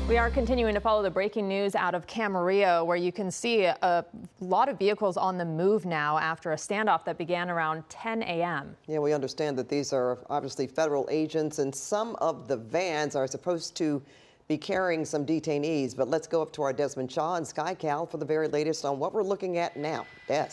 We are continuing to follow the breaking news out of Camarillo, where you can see a lot of vehicles on the move now after a standoff that began around 10 a.m. Yeah, we understand that these are obviously federal agents, and some of the vans are supposed to be carrying some detainees. But let's go up to our Desmond Shaw and KCAL for the very latest on what we're looking at now. Des.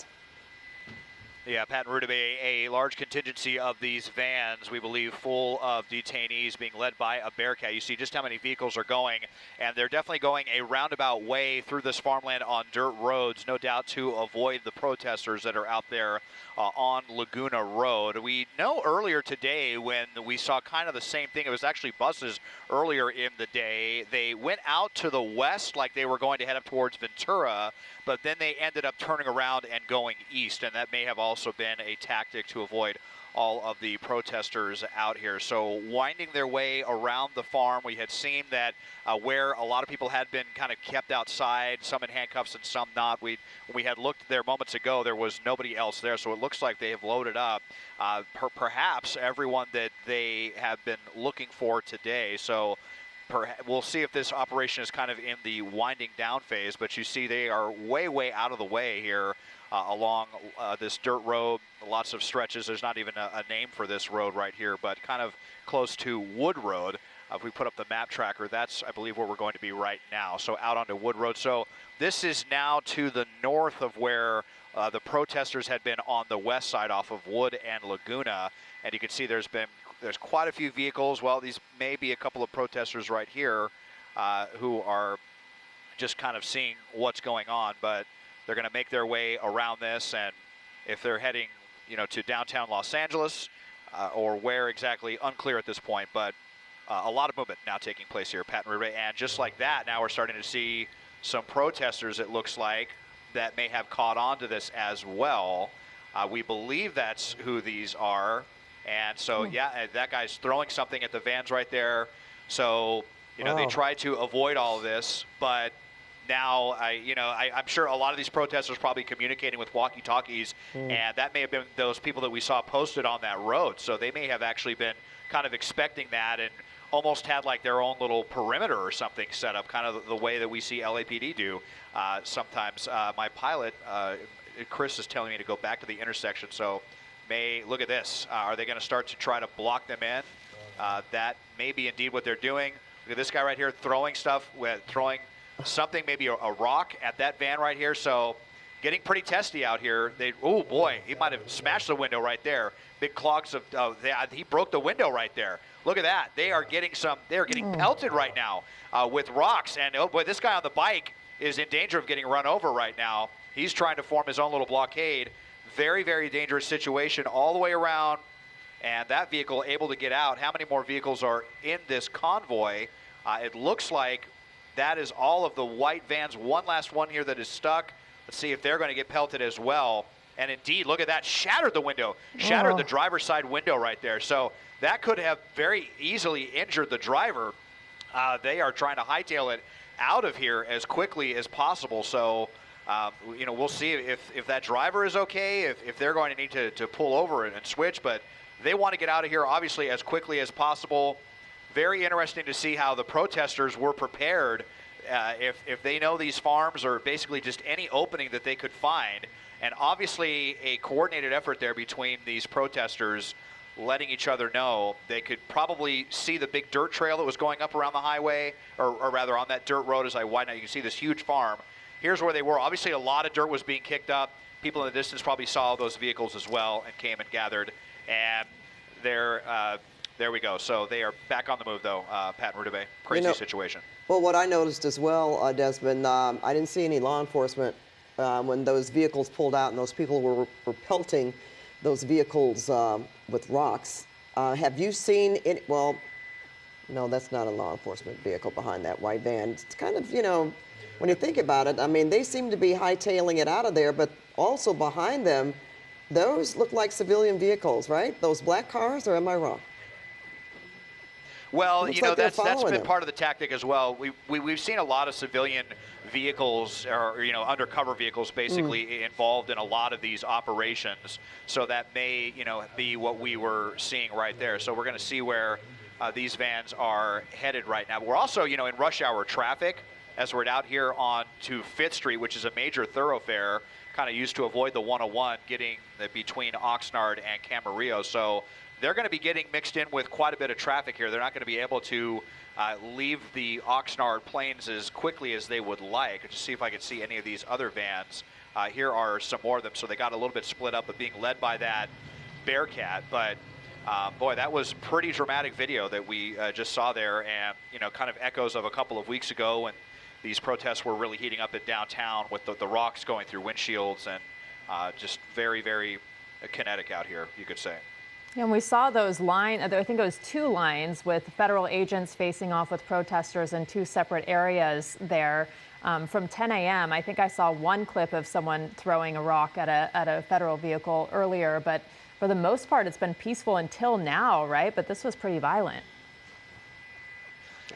Yeah, Pat and Ruta, a large contingency of these vans, we believe, full of detainees being led by a Bearcat. You see just how many vehicles are going, and they're definitely going a roundabout way through this farmland on dirt roads, no doubt to avoid the protesters that are out there on Laguna Road. We know earlier today when we saw kind of the same thing, it was actually buses earlier in the day. They went out to the west like they were going to head up towards Ventura, but then they ended up turning around and going east, and that may have also been a tactic to avoid all of the protesters out here. So winding their way around the farm, we had seen that where a lot of people had been kind of kept outside, some in handcuffs and some not. When we had looked there moments ago, there was nobody else there, so it looks like they have loaded up perhaps everyone that they have been looking for today. So we'll see if this operation is kind of in the winding down phase, but you see they are way out of the way here along this dirt road, lots of stretches. There's not even a name for this road right here, but kind of close to Wood Road. If we put up the map tracker, that's, I believe, where we're going to be right now. So out onto Wood Road. So this is now to the north of where the protesters had been on the west side off of Wood and Laguna. And you can see there's quite a few vehicles. Well, these may be a couple of protesters right here who are just kind of seeing what's going on, but they're going to make their way around this, and if they're heading, to downtown Los Angeles or where exactly, unclear at this point, but a lot of movement now taking place here, Pat and Ruta, and just like that, now we're starting to see some protesters, it looks like, that may have caught on to this as well. We believe that's who these are, and so, yeah, that guy's throwing something at the vans right there, so, they try to avoid all of this, but now, I'm sure a lot of these protesters probably communicating with walkie-talkies, and that may have been those people that we saw posted on that road. So they may have actually been kind of expecting that and almost had like their own little perimeter or something set up, kind of the way that we see LAPD do sometimes. My pilot, Chris, is telling me to go back to the intersection. So look at this. Are they going to start to try to block them in? That may be indeed what they're doing. Look at this guy right here throwing stuff, throwing something, maybe a rock at that van right here. So getting pretty testy out here. Oh boy, he might have smashed the window right there. Big clogs of, he broke the window right there. Look at that. They are getting pelted right now with rocks. And oh boy, this guy on the bike is in danger of getting run over right now. He's trying to form his own little blockade. Very dangerous situation all the way around. And that vehicle able to get out. How many more vehicles are in this convoy? It looks like that is all of the white vans. One last one here that is stuck. Let's see if they're going to get pelted as well. And indeed, look at that. Shattered the window. Shattered the driver's side window right there. So that could have very easily injured the driver. They are trying to hightail it out of here as quickly as possible. So, we'll see if that driver is okay, if they're going to need to pull over and switch. But they want to get out of here, obviously, as quickly as possible. Very interesting to see how the protesters were prepared if they know these farms or basically just any opening that they could find. And obviously a coordinated effort there between these protesters letting each other know. They could probably see the big dirt trail that was going up around the highway, or rather on that dirt road as I widen out. You can see this huge farm. Here's where they were. Obviously a lot of dirt was being kicked up. People in the distance probably saw those vehicles as well and came and gathered. And there we go. So they are back on the move, though, Pat and Ruta. Crazy situation. Well, what I noticed as well, Desmond, I didn't see any law enforcement when those vehicles pulled out and those people were pelting those vehicles with rocks. Have you seen it? Well, no, that's not a law enforcement vehicle behind that white van. It's kind of, when you think about it, I mean, they seem to be hightailing it out of there, but also behind them, those look like civilian vehicles, right? Those black cars, or am I wrong? Well, that's been part of the tactic as well. We've seen a lot of civilian vehicles, or undercover vehicles, basically involved in a lot of these operations. So that may be what we were seeing right there. So we're going to see where these vans are headed right now. But we're also, in rush hour traffic as we're out here on to 5th Street, which is a major thoroughfare, kind of used to avoid the 101 getting between Oxnard and Camarillo. So they're going to be getting mixed in with quite a bit of traffic here. They're not going to be able to leave the Oxnard plains as quickly as they would like. Just see if I can see any of these other vans. Here are some more of them. So they got a little bit split up, but being led by that Bearcat. But boy, that was pretty dramatic video that we just saw there, and kind of echoes of a couple of weeks ago when these protests were really heating up at downtown with the rocks going through windshields, and just very, very kinetic out here, you could say. And we saw those I think it was 2 lines with federal agents facing off with protesters in 2 separate areas there. From 10 a.m., I think I saw one clip of someone throwing a rock at a federal vehicle earlier, but for the most part, it's been peaceful until now, right? But this was pretty violent.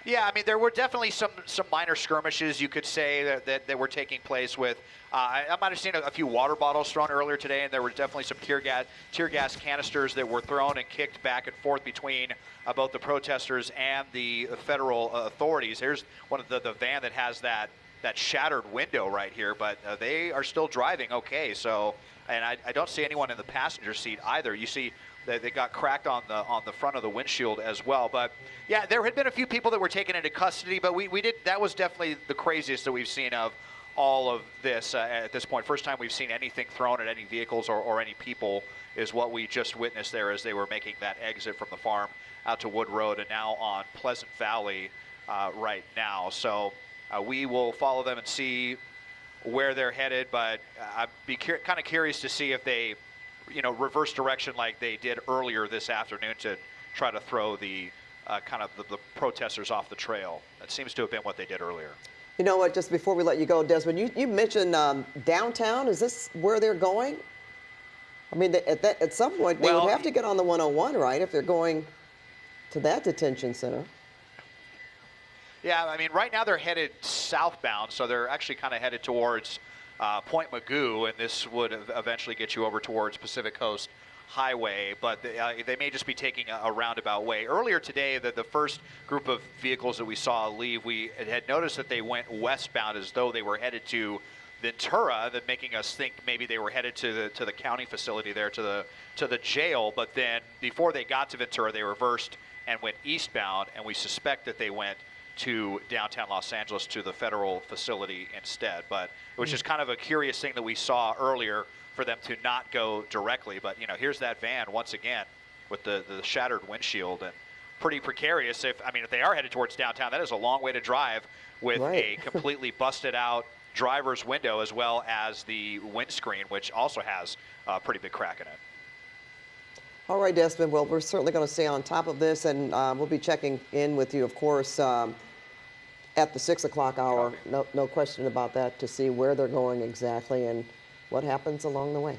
Yeah, I mean, there were definitely some minor skirmishes, you could say, that were taking place with. I might have seen a few water bottles thrown earlier today, and there were definitely some tear gas canisters that were thrown and kicked back and forth between both the protesters and the federal authorities. Here's one of the van that has that shattered window right here, but they are still driving okay. So, and I don't see anyone in the passenger seat either. You see they got cracked on the front of the windshield as well. But yeah, there had been a few people that were taken into custody, but that was definitely the craziest that we've seen of all of this at this point. First time we've seen anything thrown at any vehicles or any people is what we just witnessed there as they were making that exit from the farm out to Wood Road and now on Pleasant Valley right now. So we will follow them and see where they're headed, but I'd be kind of curious to see if they reverse direction like they did earlier this afternoon to try to throw the kind of the protesters off the trail. That seems to have been what they did earlier. You know what, just before we let you go, Desmond, you mentioned downtown. Is this where they're going? I mean, at some point, they would have to get on the 101, right, if they're going to that detention center. Yeah, I mean, right now they're headed southbound, so they're actually kind of headed towards Point Magoo, and this would eventually get you over towards Pacific Coast Highway, but they may just be taking a roundabout way. Earlier today, the first group of vehicles that we saw leave, we had noticed that they went westbound as though they were headed to Ventura, that making us think maybe they were headed to the county facility there, to the jail. But then before they got to Ventura, they reversed and went eastbound, and we suspect that they went to downtown Los Angeles to the federal facility instead. But it was just kind of a curious thing that we saw earlier for them to not go directly. But here's that van once again with the shattered windshield, and pretty precarious. If they are headed towards downtown, that is a long way to drive with a completely busted out driver's window, as well as the windscreen, which also has a pretty big crack in it. All right, Desmond. Well, we're certainly going to stay on top of this, and we'll be checking in with you, of course, at the 6 o'clock hour. No question about that, to see where they're going exactly and what happens along the way.